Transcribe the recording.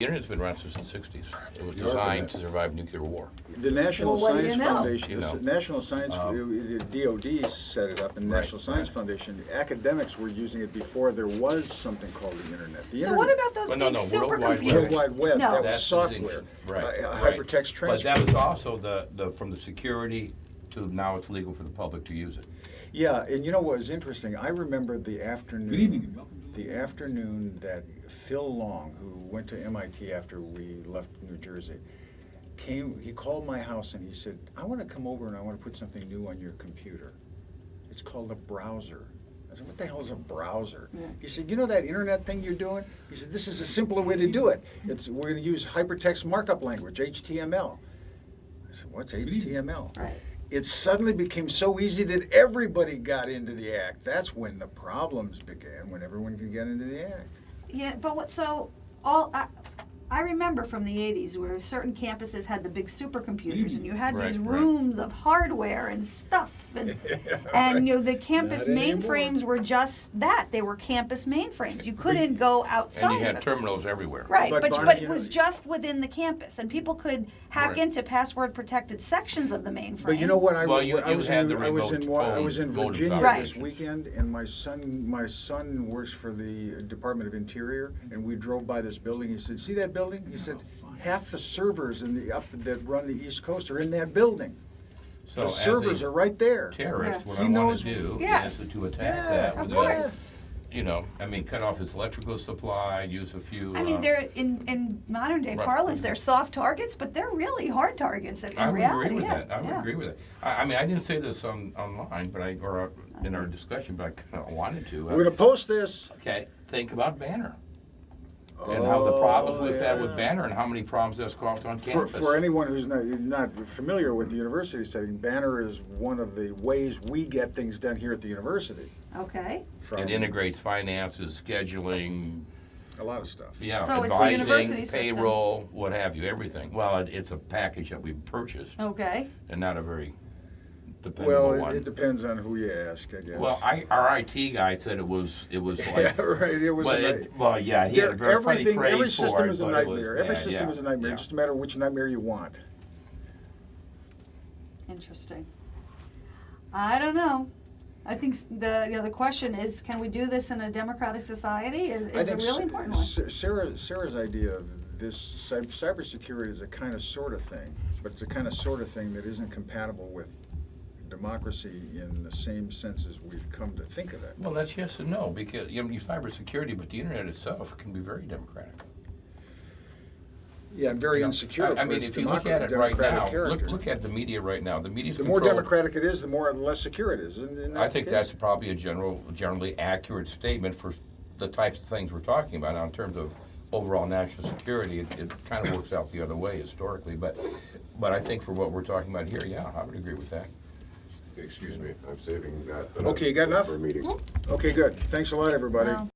The internet's been around since the 60s. It was designed to survive nuclear war. The National Well, what do Science you know? Foundation, You the know. National Science, the DOD set it up, and Right, National Science right. Foundation, academics were using it before there was something called the internet. The So internet, what about those Well, no, big no, World Wide supercomputers? World Wide Web, No. that was That's software, distinction. Right, hypertext But transfer. that was also the from the security to now it's legal for the public to use it. Yeah, and you know what was interesting? I remember the afternoon. Good evening and welcome to The afternoon that Phil Long, who went to MIT after we left New Jersey, came. He called my house and he said, "I want to come over and I want to put something new on your computer. It's called a browser." I said, "What the hell is a browser?" Yeah. He said, "You know that internet thing you're doing?" He said, "This is a simpler way to do it. We're going to use hypertext markup language, HTML." I said, "What's HTML?" Right. It suddenly became so easy that everybody got into the act. That's when the problems began, when everyone could get into the act. Yeah, but I remember from the 80s where certain campuses had the big supercomputers and you had these Right, right. rooms of hardware and stuff and you know the campus Not anymore. mainframes were just that. They were campus mainframes. You couldn't go outside And you of had it. terminals everywhere. Right, But but Barney, it you was know- just within the campus, and people could hack Right. into password-protected sections of the mainframe. But you know what? Well, you I was had in, the I was in, remote I was in phone Virginia voting this foundations. weekend, and my son works for the Department of Interior, and we drove by this building. He said, "See that building?" He said, "Half the servers that run the East Coast are in that building. So The as servers a are right there." terrorist, Yeah. what He I want knows- to do Yes. is to attack Yeah, that of with course. cut off its electrical supply, use a few. I mean, they're in modern day rough- parlance, they're soft targets, but they're really hard targets in I would reality. agree with yeah. that. I would yeah. agree with it. I mean, I didn't say this online, but in our discussion, but I kind of wanted to. We're going to post this. Okay, think about Banner. And how the problems we've had with yeah. Banner and how many problems that's caused on For, campus. for anyone who's not familiar with the university setting, Banner is one of the ways we get things done here at the university. Okay. From It integrates finances, scheduling, a lot of stuff. yeah, So it's the university advising, system. payroll, what have you, everything. Well, it's a package that we purchased Okay. and not a very dependable Well, one. it depends on who you ask, I guess. Well, our IT guy said it was yeah, like. right. It was. Well, a night- well, yeah, he had a very funny everything, phrase every for system it, is a but it was nightmare. Every bad, system yeah, is a nightmare. yeah. Just a matter of which nightmare you want. Interesting. I don't know. I think the question is, can we do this in a democratic society? Is I a think really important one. Sarah's idea of this cybersecurity is a kind of sort of thing, but it's a kind of sort of thing that isn't compatible with democracy in the same sense as we've come to think of it. Well, that's yes and no, because you cybersecurity, but the internet itself can be very democratic. Yeah, and very insecure. I mean, for its if you look at it right democratic now, character. look at the media right now. The media's The more controlled. democratic it is, the less secure it is. Isn't that I the think case? that's probably a generally accurate statement for the types of things we're talking about. Now, in terms of overall national security, it kind of works out the other way historically. But I think for what we're talking about here, yeah, I would agree with that. Excuse me, I'm saving that. Okay, you got enough? For a meeting. Okay, good. Thanks a lot, everybody. Well,